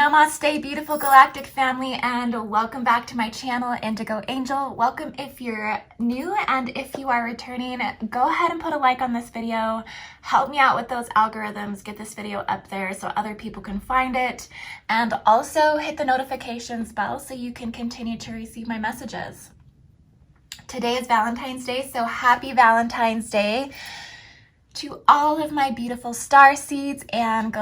Namaste, beautiful galactic family, and welcome back to my channel, Indigo Angel. Welcome if you're new, and if you are returning, go ahead and put a like on this video. Help me out with those algorithms, get this video up there so other people can find it, and also hit the notifications bell so you can continue to receive my messages. Today is Valentine's Day, so happy Valentine's Day to all of my beautiful star seeds and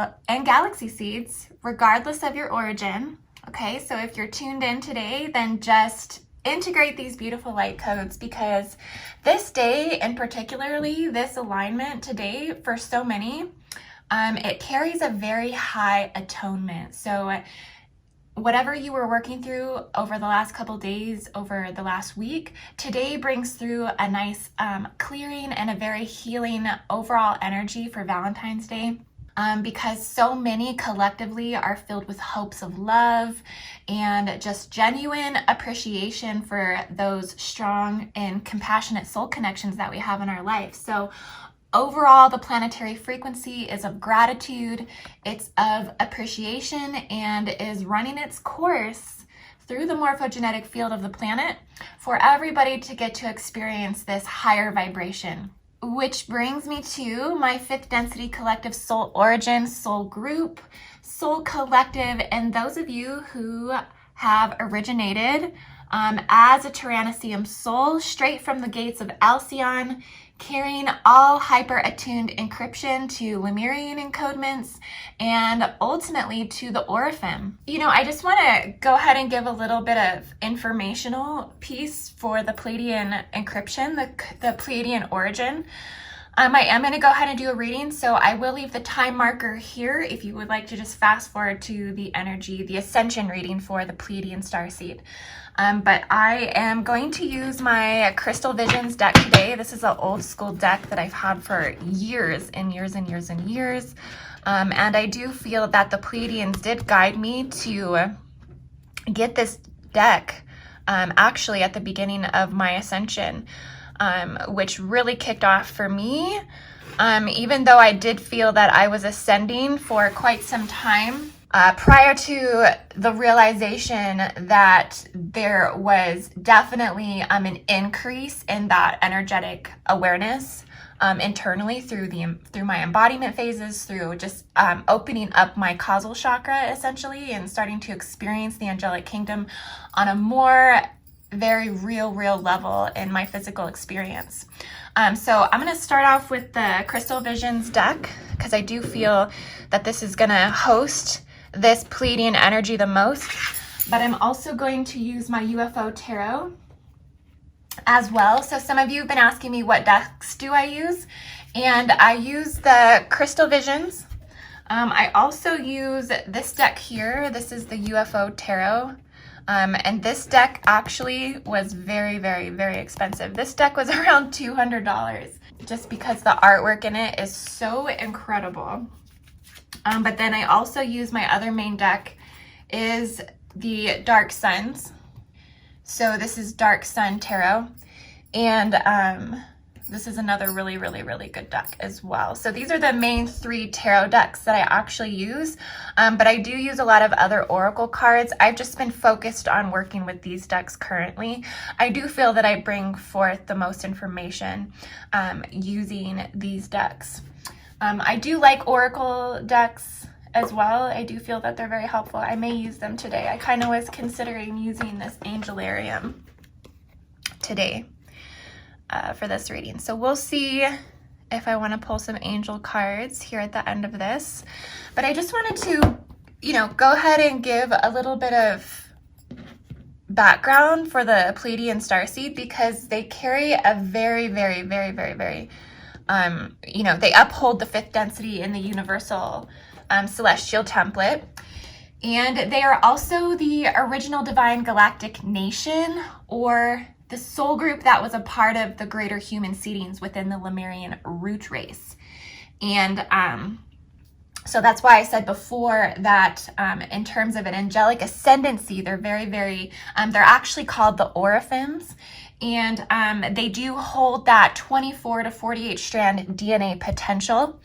galaxy seeds, regardless of your origin. Okay, so if you're tuned in today, then just integrate these beautiful light codes, because this day, and particularly this alignment today, for so many, it carries a very high atonement. So whatever you were working through over the last couple days, over the last week, today brings through a nice clearing and a very healing overall energy for Valentine's Day. Because so many collectively are filled with hopes of love and just genuine appreciation for those strong and compassionate soul connections that we have in our life. So overall, the planetary frequency is of gratitude, it's of appreciation, and is running its course through the morphogenetic field of the planet for everybody to get to experience this higher vibration. Which brings me to my 5th density collective soul origin, soul group, soul collective, and those of you who have originated as a Tyrannoseum soul straight from the gates of Alcyon, carrying all hyper-attuned encryption to Lemurian encodements and ultimately to the Oraphim. You know, I just want to go ahead and give a little bit of informational piece for the Pleiadian encryption, the Pleiadian origin. I am going to go ahead and do a reading, so I will leave the time marker here if you would like to just fast forward to the energy, the Ascension reading for the Pleiadian Starseed. But I am going to use my Crystal Visions deck today. This is an old school deck that I've had for years and years and years and years. And I do feel that the Pleiadians did guide me to get this deck actually at the beginning of my Ascension, which really kicked off for me. Even though I did feel that I was ascending for quite some time, prior to the realization that there was definitely an increase in that energetic awareness internally through my embodiment phases, through just opening up my causal chakra essentially, and starting to experience the angelic kingdom on a more very real level in my physical experience. So I'm going to start off with the Crystal Visions deck, because I do feel that this is going to host this Pleiadian energy the most. But I'm also going to use my UFO tarot as well. So some of you have been asking me, what decks do I use? And I use the Crystal Visions. I also use this deck here. This is the UFO tarot. And this deck actually was very expensive. This deck was around $200 just because the artwork in it is so incredible. But then I also use my other main deck is the Dark Suns. So this is Dark Sun Tarot. And this is another really good deck as well. So these are the main 3 tarot decks that I actually use. But I do use a lot of other oracle cards. I've just been focused on working with these decks currently. I do feel that I bring forth the most information using these decks. I do like oracle decks as well. I do feel that they're very helpful. I may use them today. I kind of was considering using this Angelarium today for this reading. So we'll see if I want to pull some angel cards here at the end of this. But I just wanted to, you know, go ahead and give a little bit of background for the Pleiadian Starseed, because they carry a very you know, they uphold the 5th density in the universal celestial template. And they are also the original divine galactic nation, or the soul group that was a part of the greater human seedings within the Lemurian root race. And so that's why I said before that in terms of an angelic ascendancy, they're they're actually called the Oraphims. And they do hold that 24 to 48 strand DNA potential.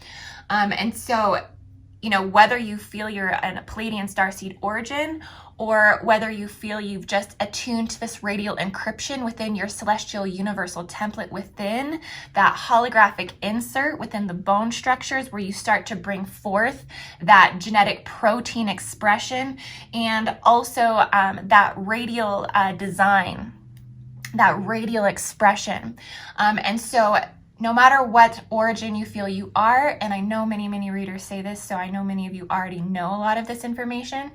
And so you know, whether you feel you're a Pleiadian starseed origin, or whether you feel you've just attuned to this radial encryption within your celestial universal template, within that holographic insert within the bone structures, where you start to bring forth that genetic protein expression, and also that radial design, that radial expression. And so no matter what origin you feel you are, and I know many readers say this, so I know many of you already know a lot of this information,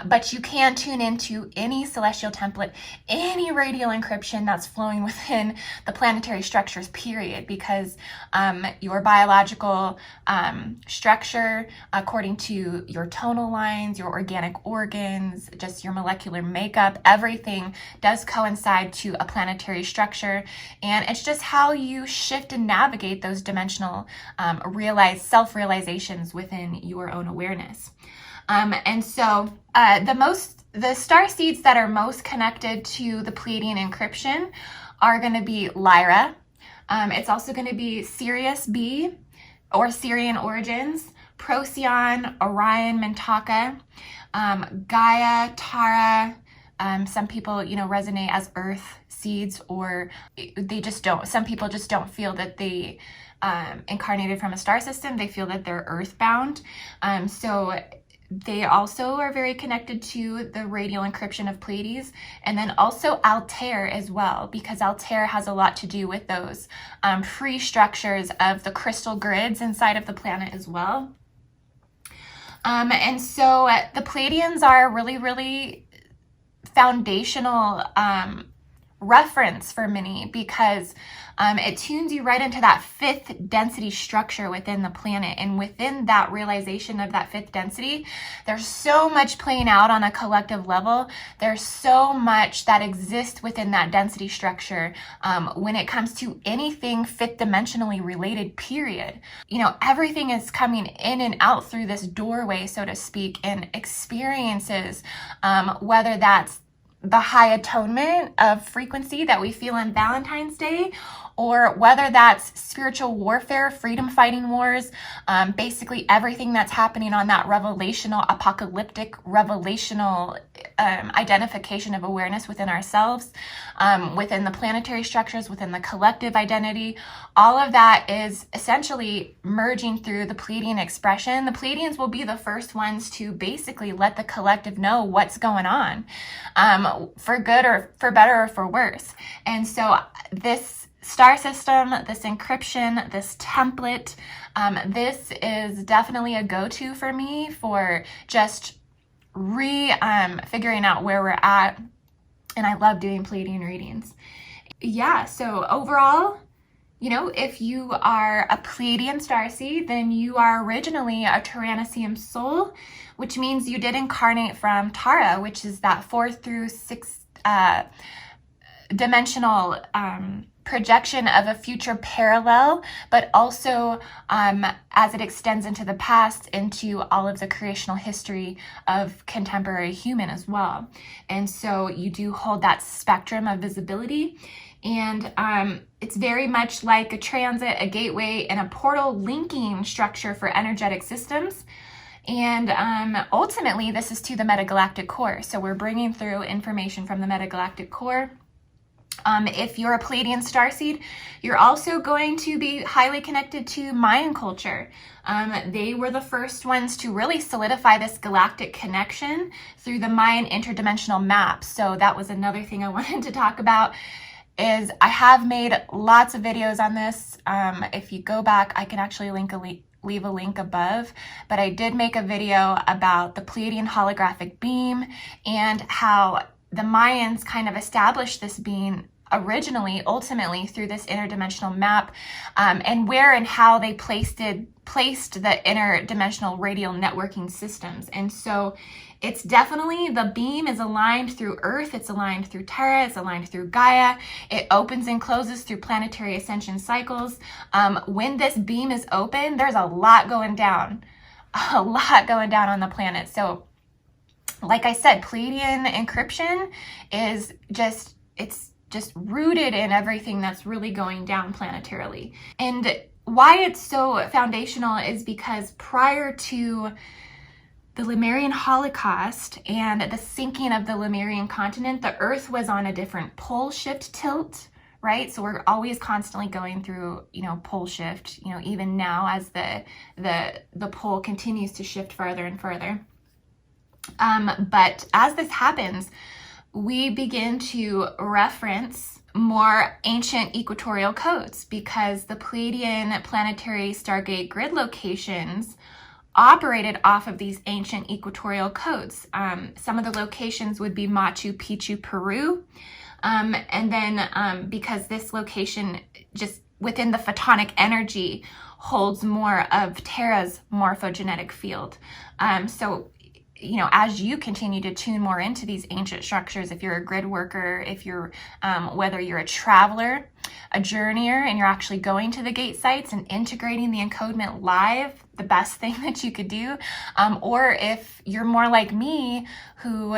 but you can tune into any celestial template, any radial encryption that's flowing within the planetary structures, period, because your biological structure, according to your tonal lines, your organic organs, just your molecular makeup, everything does coincide to a planetary structure, and it's just how you shift and navigate those dimensional self-realizations within your own awareness. And so the star seeds that are most connected to the Pleiadian encryption are going to be Lyra. It's also going to be Sirius B, or Syrian origins, Procyon, Orion, Mintaka, Gaia, Tara. Some people, you know, resonate as earth seeds, or they just don't. Some people just don't feel that they incarnated from a star system. They feel that they're earthbound. So they also are very connected to the radial encryption of Pleiades. And then also Altair as well, because Altair has a lot to do with those free structures of the crystal grids inside of the planet as well. And so the Pleiadians are really foundational reference for many, because it tunes you right into that fifth density structure within the planet. And within that realization of that fifth density, there's so much playing out on a collective level. There's so much that exists within that density structure when it comes to anything fifth dimensionally related, period. You know, everything is coming in and out through this doorway, so to speak, and experiences, whether that's the high atonement of frequency that we feel on Valentine's Day, or whether that's spiritual warfare, freedom fighting wars, basically everything that's happening on that revelational, apocalyptic, revelational identification of awareness within ourselves, within the planetary structures, within the collective identity. All of that is essentially merging through the Pleiadian expression. The Pleiadians will be the first ones to basically let the collective know what's going on, for good or for better or for worse. And so this star system, this encryption, this template, this is definitely a go-to for me for just figuring out where we're at. And I love doing Pleiadian readings. Yeah, so overall, you know, if you are a Pleiadian starseed, then you are originally a Tyrannoseum soul, which means you did incarnate from Tara, which is that 4th through 6th dimensional projection of a future parallel, but also as it extends into the past, into all of the creational history of contemporary human as well. And so you do hold that spectrum of visibility. And it's very much like a transit, a gateway, and a portal linking structure for energetic systems. And ultimately, this is to the metagalactic core. So we're bringing through information from the metagalactic core. If you're a Pleiadian starseed, you're also going to be highly connected to Mayan culture. They were the first ones to really solidify this galactic connection through the Mayan interdimensional map. So that was another thing I wanted to talk about. Is I have made lots of videos on this. If you go back, I can actually leave a link above, but I did make a video about the Pleiadian holographic beam and how the Mayans kind of established this being originally, ultimately through this interdimensional map, and where and how they placed the interdimensional radial networking systems. And so it's definitely, the beam is aligned through Earth, it's aligned through Terra, it's aligned through Gaia, it opens and closes through planetary ascension cycles. When this beam is open, there's a lot going down on the planet. So like I said, Pleiadian encryption is it's just rooted in everything that's really going down planetarily. And why it's so foundational is because prior to the Lemurian Holocaust and the sinking of the Lemurian continent, the Earth was on a different pole shift tilt, right? So we're always constantly going through, pole shift, even now as the pole continues to shift further and further. But as this happens, we begin to reference more ancient equatorial codes because the Pleiadian planetary Stargate grid locations operated off of these ancient equatorial codes. Some of the locations would be Machu Picchu, Peru. And then because this location just within the photonic energy holds more of Terra's morphogenetic field. So as you continue to tune more into these ancient structures, if you're a grid worker, if you're, whether you're a traveler, a journeyer, and you're actually going to the gate sites and integrating the encodement live, the best thing that you could do, or if you're more like me who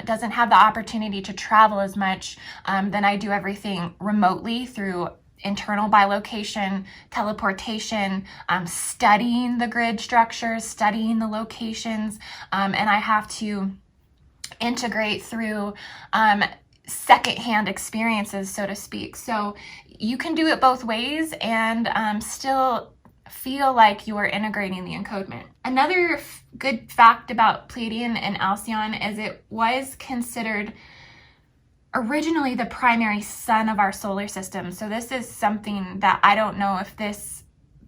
doesn't have the opportunity to travel as much, then I do everything remotely through internal bilocation, teleportation, studying the grid structures, studying the locations, and I have to integrate through secondhand experiences, so to speak. So you can do it both ways and still feel like you are integrating the encodement. Another good fact about Pleiadian and Alcyon is it was considered originally the primary sun of our solar system. So this is something that I don't know if this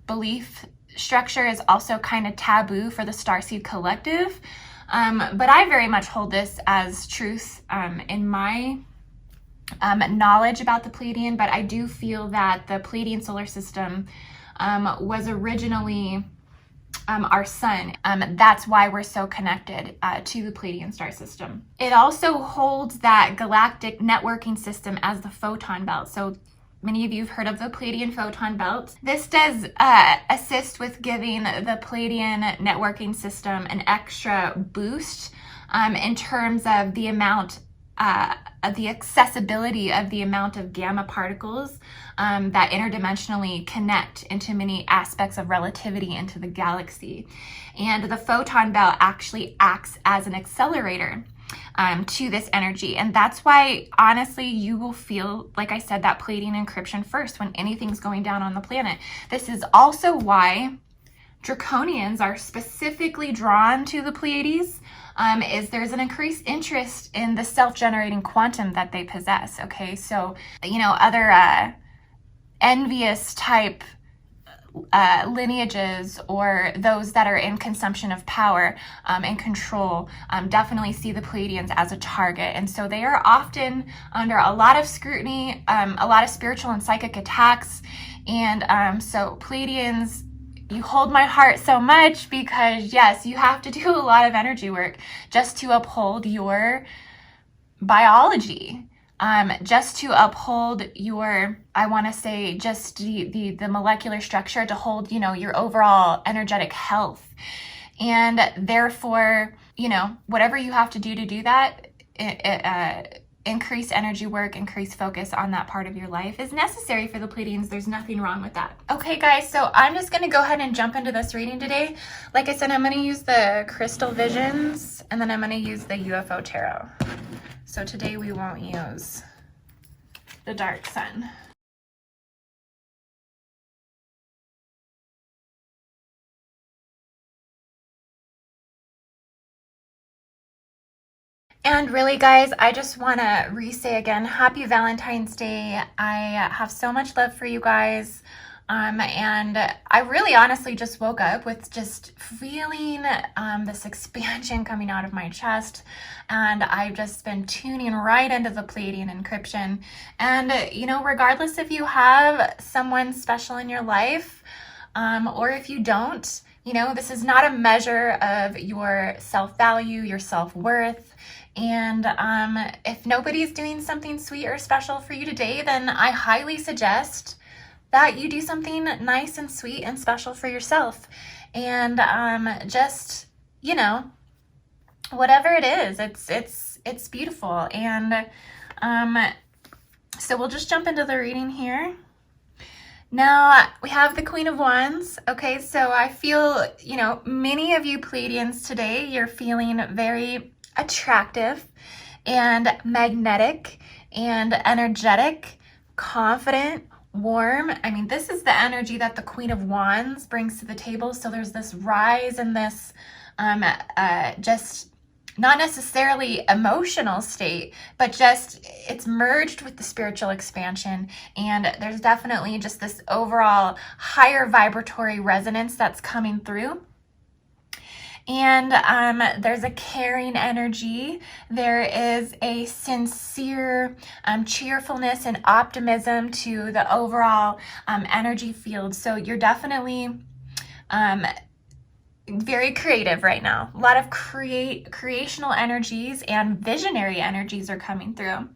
belief structure is also kind of taboo for the Starseed collective, but I very much hold this as truth in my knowledge about the Pleiadian, but I do feel that the Pleiadian solar system was originally our sun. That's why we're so connected to the Pleiadian star system. It also holds that galactic networking system as the photon belt. So many of you have heard of the Pleiadian photon belt. This does assist with giving the Pleiadian networking system an extra boost in terms of the amount the accessibility of the amount of gamma particles that interdimensionally connect into many aspects of relativity into the galaxy. And the photon belt actually acts as an accelerator to this energy. And that's why, honestly, you will feel, like I said, that Pleiadian encryption first when anything's going down on the planet. This is also why Draconians are specifically drawn to the Pleiades, is there's an increased interest in the self-generating quantum that they possess, okay? So, other envious type lineages or those that are in consumption of power and control definitely see the Pleiadians as a target. And so they are often under a lot of scrutiny, a lot of spiritual and psychic attacks. And so Pleiadians, you hold my heart so much because, yes, you have to do a lot of energy work just to uphold your biology, just to uphold your, I want to say, just the molecular structure to hold, your overall energetic health. And therefore, whatever you have to do that, increase energy work, increase focus on that part of your life is necessary for the Pleiadians. There's nothing wrong with that. Okay, guys, so I'm just going to go ahead and jump into this reading today. Like I said, I'm going to use the Crystal Visions, and then I'm going to use the UFO Tarot. So today we won't use the Dark Sun. And really, guys, I just want to re-say again, happy Valentine's Day. I have so much love for you guys. And I really honestly just woke up with just feeling this expansion coming out of my chest. And I've just been tuning right into the Pleiadian encryption. And, regardless if you have someone special in your life or if you don't, this is not a measure of your self-value, your self-worth. And if nobody's doing something sweet or special for you today, then I highly suggest that you do something nice and sweet and special for yourself. And just, whatever it is, it's beautiful. And so we'll just jump into the reading here. Now we have the Queen of Wands. Okay, so I feel, many of you Pleiadians today, you're feeling very attractive and magnetic and energetic, confident, warm. I mean, this is the energy that the Queen of Wands brings to the table. So there's this rise and this just not necessarily emotional state, but just it's merged with the spiritual expansion. And there's definitely just this overall higher vibratory resonance that's coming through. And there's a caring energy. There is a sincere cheerfulness and optimism to the overall energy field. So you're definitely very creative right now. A lot of creational energies and visionary energies are coming through.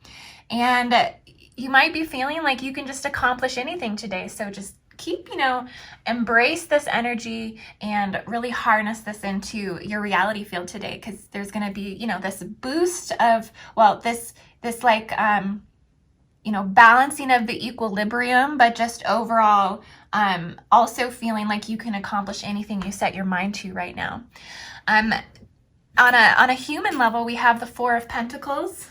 And you might be feeling like you can just accomplish anything today. So just keep, embrace this energy and really harness this into your reality field today, because there's going to be, this boost of, this like, balancing of the equilibrium, but just overall, also feeling like you can accomplish anything you set your mind to right now. On a human level, we have the Four of Pentacles.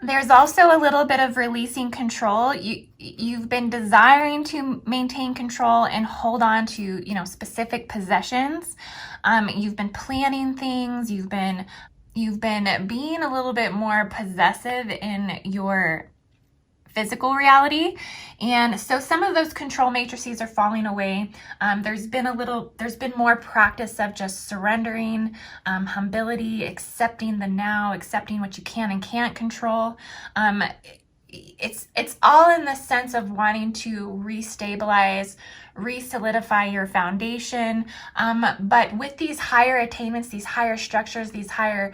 There's also a little bit of releasing control. You've been desiring to maintain control and hold on to, specific possessions. You've been planning things. You've been being a little bit more possessive in your physical reality. And so some of those control matrices are falling away. There's been more practice of just surrendering, humility, accepting the now, accepting what you can and can't control. It's all in the sense of wanting to restabilize, re-solidify your foundation. But with these higher attainments, these higher structures, these higher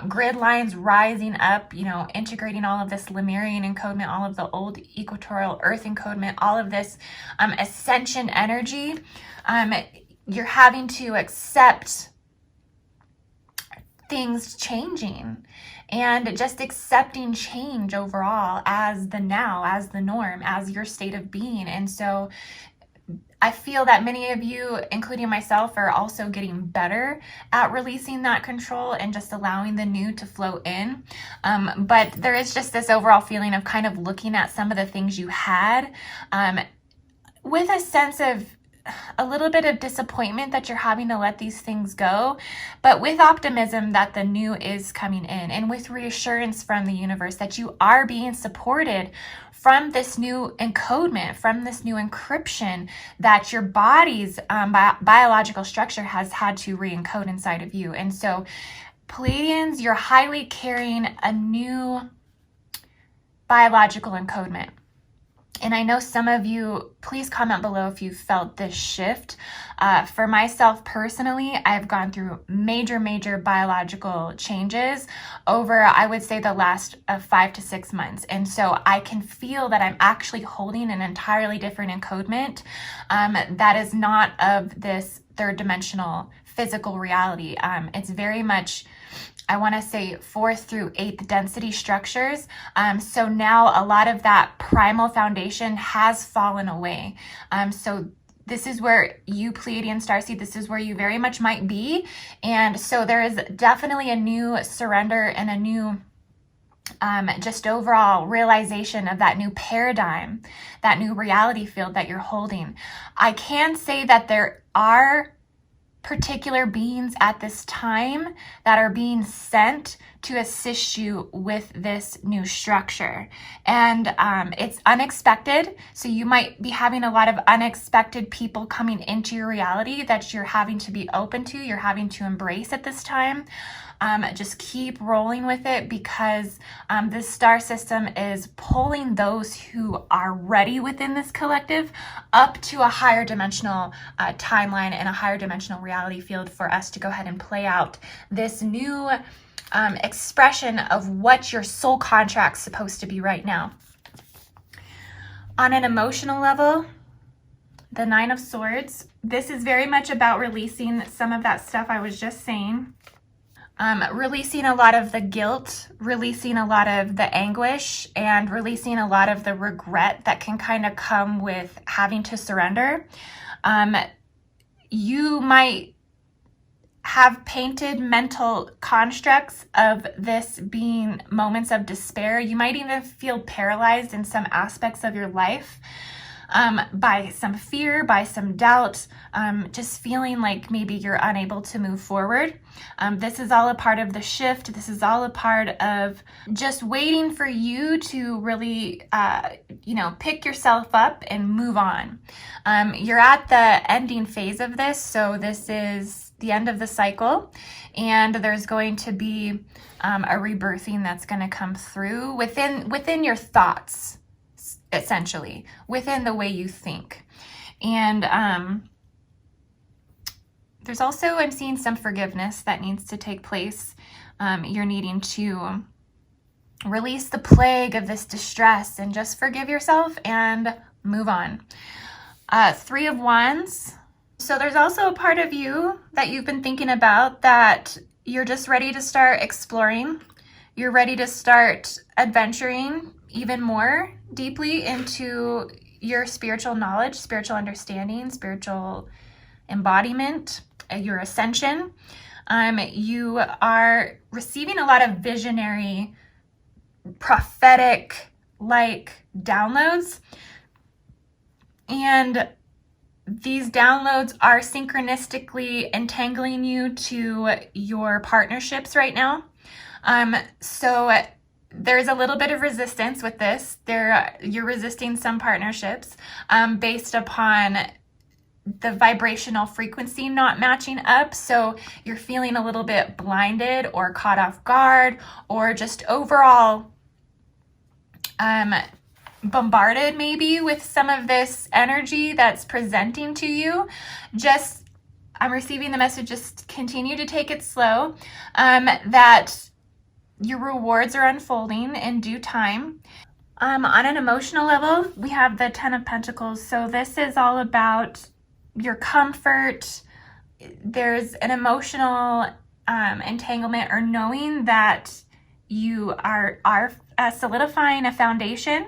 grid lines rising up, integrating all of this Lemurian encodement, all of the old equatorial earth encodement, all of this ascension energy, you're having to accept things changing and just accepting change overall as the now, as the norm, as your state of being. And so I feel that many of you, including myself, are also getting better at releasing that control and just allowing the new to flow in. But there is just this overall feeling of kind of looking at some of the things you had with a sense of a little bit of disappointment that you're having to let these things go, but with optimism that the new is coming in, and with reassurance from the universe that you are being supported from this new encodement, from this new encryption that your body's biological structure has had to re-encode inside of you. And so Pleiadians, you're highly carrying a new biological encodement. And I know some of you, please comment below if you felt this shift. For myself personally, I've gone through major biological changes over, I would say, the last 5 to 6 months. And so I can feel that I'm actually holding an entirely different encodement that is not of this third dimensional physical reality. It's very much, I want to say, 4th through 8th density structures. So now a lot of that primal foundation has fallen away. So this is where you, Pleiadian Starseed, this is where you very much might be. And so there is definitely a new surrender and a new just overall realization of that new paradigm, that new reality field that you're holding. I can say that there are particular beings at this time that are being sent to assist you with this new structure. And it's unexpected. So you might be having a lot of unexpected people coming into your reality that you're having to be open to, you're having to embrace at this time. Just keep rolling with it, because this star system is pulling those who are ready within this collective up to a higher dimensional timeline and a higher dimensional reality field for us to go ahead and play out this new expression of what your soul contract's supposed to be right now. On an emotional level, the Nine of Swords, this is very much about releasing some of that stuff I was just saying. releasing a lot of the guilt, releasing a lot of the anguish, and releasing a lot of the regret that can kind of come with having to surrender. You might have painted mental constructs of this being moments of despair. You might even feel paralyzed in some aspects of your life by some fear, by some doubt, just feeling like maybe you're unable to move forward. This is all a part of the shift. This is all a part of just waiting for you to really, pick yourself up and move on. You're at the ending phase of this, so this is the end of the cycle, and there's going to be a rebirthing that's going to come through within your thoughts, essentially, within the way you think. And there's also, I'm seeing some forgiveness that needs to take place. You're needing to release the plague of this distress and just forgive yourself and move on. Three of Wands. So there's also a part of you that you've been thinking about that you're just ready to start exploring. You're ready to start adventuring even more deeply into your spiritual knowledge, spiritual understanding, spiritual embodiment, your ascension. You are receiving a lot of visionary, prophetic, downloads. And these downloads are synchronistically entangling you to your partnerships right now. So there's a little bit of resistance with this. You're resisting some partnerships based upon the vibrational frequency not matching up. So you're feeling a little bit blinded or caught off guard, or just overall bombarded maybe with some of this energy that's presenting to you. I'm receiving the message, just continue to take it slow, that your rewards are unfolding in due time. On an emotional level, we have the Ten of Pentacles. So this is all about your comfort. There's an emotional entanglement, or knowing that you are solidifying a foundation,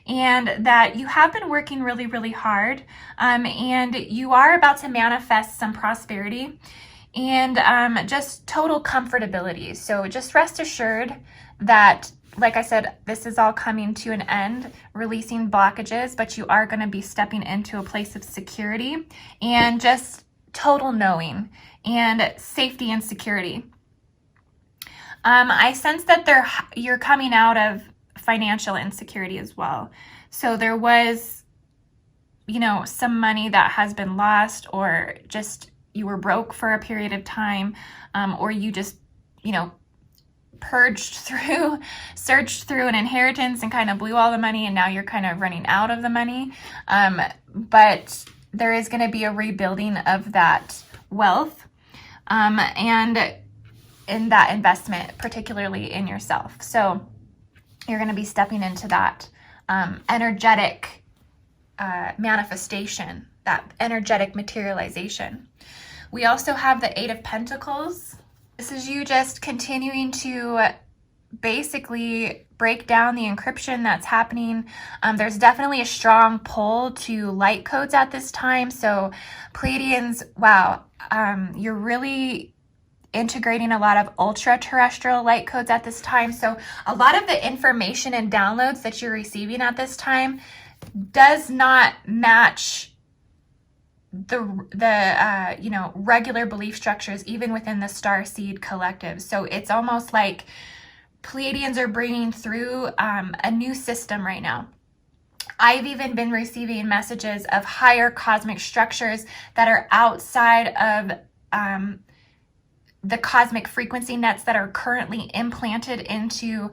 and that you have been working really, really hard, and you are about to manifest some prosperity and just total comfortability. So just rest assured that, like I said, this is all coming to an end, releasing blockages, but you are going to be stepping into a place of security and just total knowing and safety and security. I sense that you're coming out of financial insecurity as well. So there was, some money that has been lost, or just you were broke for a period of time, or you just, searched through an inheritance and kind of blew all the money, and now you're kind of running out of the money. But there is going to be a rebuilding of that wealth, and in that investment, particularly in yourself. So you're going to be stepping into that energetic manifestation, that energetic materialization. We also have the Eight of Pentacles. This is you just continuing to basically break down the encryption that's happening. There's definitely a strong pull to light codes at this time. So Pleiadians, wow, you're really integrating a lot of ultra-terrestrial light codes at this time. So a lot of the information and downloads that you're receiving at this time does not match the regular belief structures, even within the Starseed collective. So it's almost like Pleiadians are bringing through a new system right now. I've even been receiving messages of higher cosmic structures that are outside of the cosmic frequency nets that are currently implanted into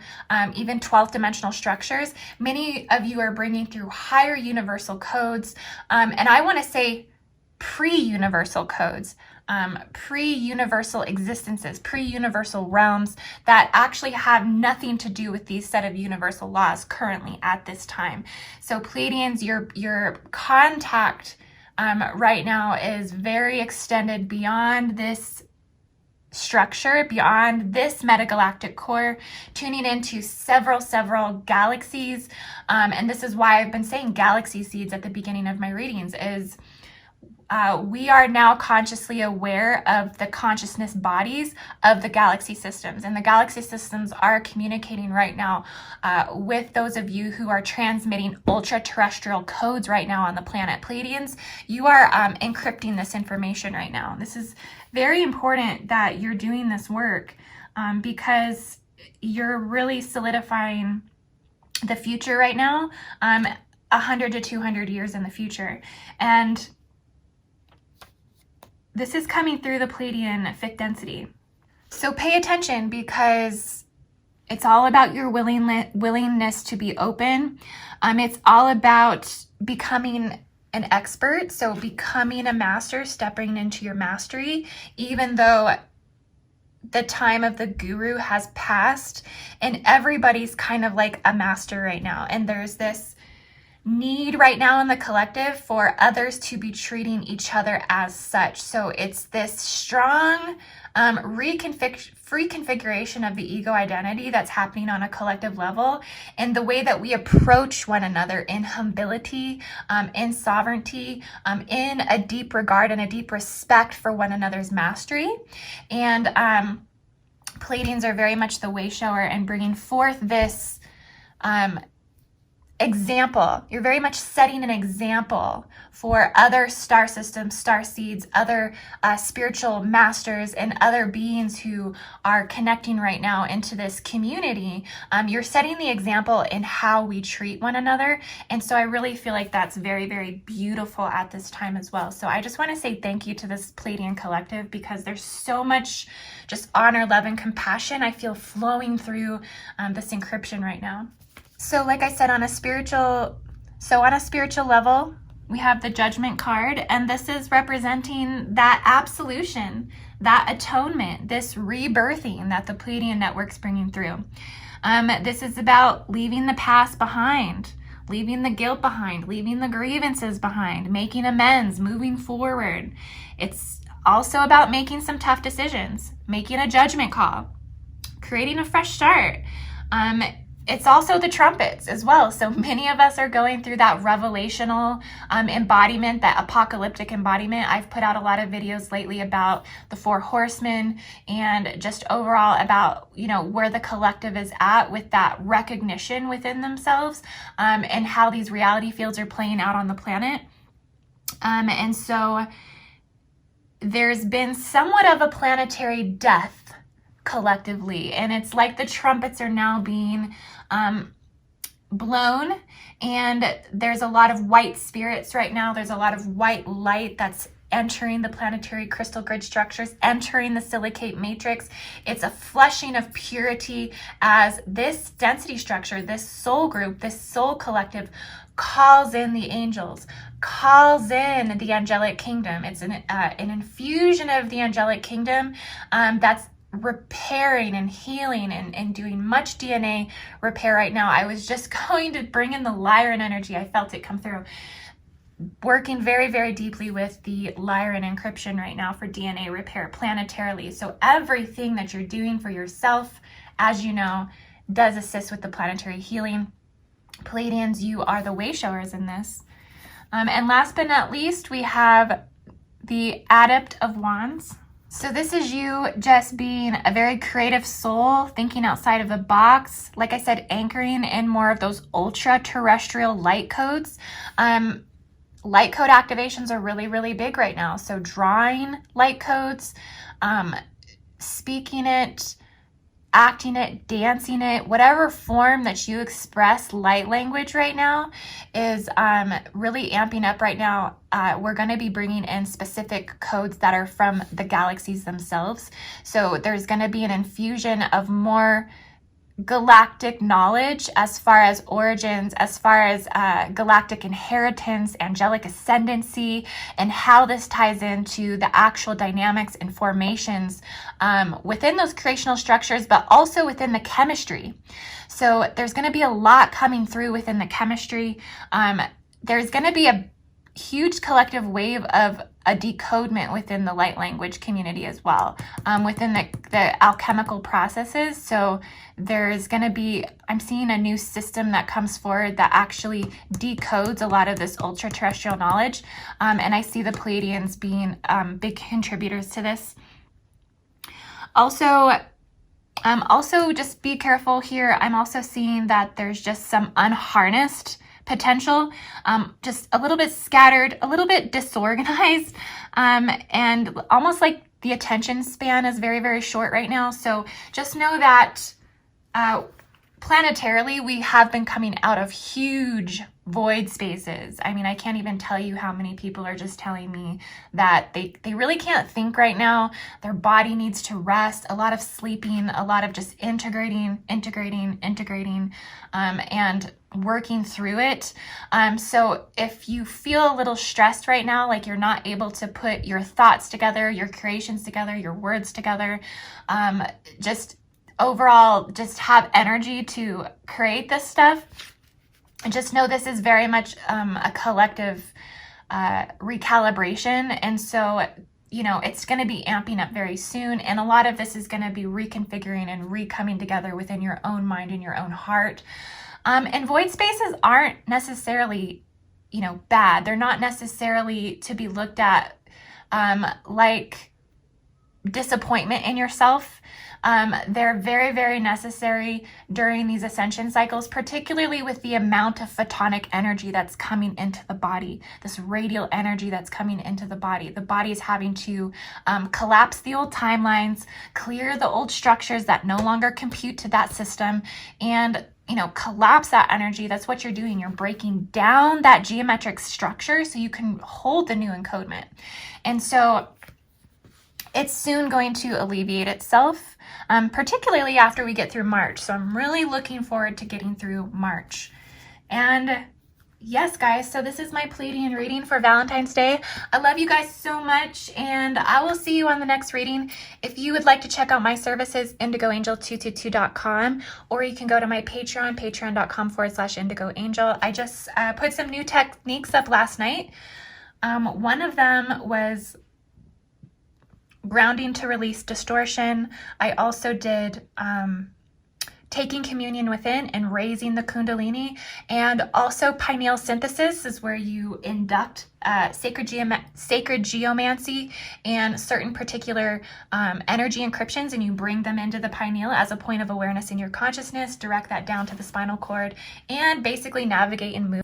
even 12th dimensional structures. Many of you are bringing through higher universal codes, and I want to say pre-universal codes, pre-universal existences, pre-universal realms that actually have nothing to do with these set of universal laws currently at this time. So Pleiadians, your contact right now is very extended beyond this structure beyond this metagalactic core, tuning into several galaxies. And this is why I've been saying galaxy seeds at the beginning of my readings, is we are now consciously aware of the consciousness bodies of the galaxy systems. And the galaxy systems are communicating right now with those of you who are transmitting ultra-terrestrial codes right now on the planet. Pleiadians, you are encrypting this information right now. This is very important that you're doing this work because you're really solidifying the future right now, 100 to 200 years in the future. And this is coming through the Pleiadian fifth density. So pay attention, because it's all about your willingness to be open. It's all about becoming an expert. So becoming a master, stepping into your mastery, even though the time of the guru has passed and everybody's kind of like a master right now. And there's this need right now in the collective for others to be treating each other as such. So it's this strong reconfiguration of the ego identity that's happening on a collective level, and the way that we approach one another in humility, in sovereignty, in a deep regard and a deep respect for one another's mastery. And Pleiadians are very much the way shower and bringing forth this example. You're very much setting an example for other star systems, starseeds, other spiritual masters, and other beings who are connecting right now into this community. You're setting the example in how we treat one another. And so I really feel like that's very beautiful at this time as well. So I just want to say thank you to this Pleiadian collective, because there's so much just honor, love, and compassion I feel flowing through this encryption right now. So like I said, on a spiritual level, we have the Judgment card, and this is representing that absolution, that atonement, this rebirthing that the Pleiadian network's bringing through. This is about leaving the past behind, leaving the guilt behind, leaving the grievances behind, making amends, moving forward. It's also about making some tough decisions, making a judgment call, creating a fresh start. It's also the trumpets as well. So many of us are going through that revelational embodiment, that apocalyptic embodiment. I've put out a lot of videos lately about the 4 horsemen and just overall about, you know, where the collective is at with that recognition within themselves, and how these reality fields are playing out on the planet. And so there's been somewhat of a planetary death collectively, and it's like the trumpets are now being blown, and there's a lot of white spirits right now. There's a lot of white light that's entering the planetary crystal grid structures, entering the silicate matrix. It's a flushing of purity as this density structure, this soul group, this soul collective calls in the angels, calls in the angelic kingdom. It's an infusion of the angelic kingdom that's repairing and healing and doing much DNA repair right now. I was just going to bring in the Lyran energy. I felt it come through. Working very deeply with the Lyran encryption right now for DNA repair planetarily. So everything that you're doing for yourself, as you know, does assist with the planetary healing. Pleiadians, you are the way showers in this. And last but not least, we have the Adept of Wands. So this is you just being a very creative soul, thinking outside of the box. Like I said, anchoring in more of those ultra-terrestrial light codes. Light code activations are really big right now. So drawing light codes, speaking it, acting it, dancing it, whatever form that you express light language right now is really amping up right now. We're going to be bringing in specific codes that are from the galaxies themselves. So there's going to be an infusion of more galactic knowledge as far as origins, as far as galactic inheritance, angelic ascendancy, and how this ties into the actual dynamics and formations within those creational structures, but also within the chemistry. So there's going to be a lot coming through within the chemistry. There's going to be a huge collective wave of a decodement within the light language community as well, within the alchemical processes. So there's going to be, I'm seeing a new system that comes forward that actually decodes a lot of this ultra terrestrial knowledge. And I see the Pleiadians being big contributors to this. Also just be careful here. I'm also seeing that there's just some unharnessed potential, just a little bit scattered, a little bit disorganized, and almost like the attention span is very, very short right now. So just know that planetarily, we have been coming out of huge void spaces. I mean, I can't even tell you how many people are just telling me that they really can't think right now. Their body needs to rest, a lot of sleeping, a lot of just integrating, and working through it. So if you feel a little stressed right now, like you're not able to put your thoughts together, your creations together, your words together, just overall just have energy to create this stuff, and just know this is very much a collective recalibration. And so, you know, it's going to be amping up very soon. And a lot of this is going to be reconfiguring and recoming together within your own mind and your own heart. And void spaces aren't necessarily, you know, bad. They're not necessarily to be looked at like disappointment in yourself. They're very, very necessary during these ascension cycles, particularly with the amount of photonic energy that's coming into the body, this radial energy that's coming into the body. The body is having to collapse the old timelines, clear the old structures that no longer compute to that system, and, you know, collapse that energy. That's what you're doing. You're breaking down that geometric structure so you can hold the new encodement. And so it's soon going to alleviate itself, particularly after we get through March. So I'm really looking forward to getting through March. And yes, guys, so this is my Pleiadian reading for Valentine's Day. I love you guys so much, and I will see you on the next reading. If you would like to check out my services, indigoangel222.com, or you can go to my Patreon, patreon.com/indigoangel. I just put some new techniques up last night. One of them was grounding to release distortion. I also did taking communion within and raising the kundalini, and also pineal synthesis is where you induct sacred geomancy and certain particular energy encryptions, and you bring them into the pineal as a point of awareness in your consciousness, direct that down to the spinal cord, and basically navigate and move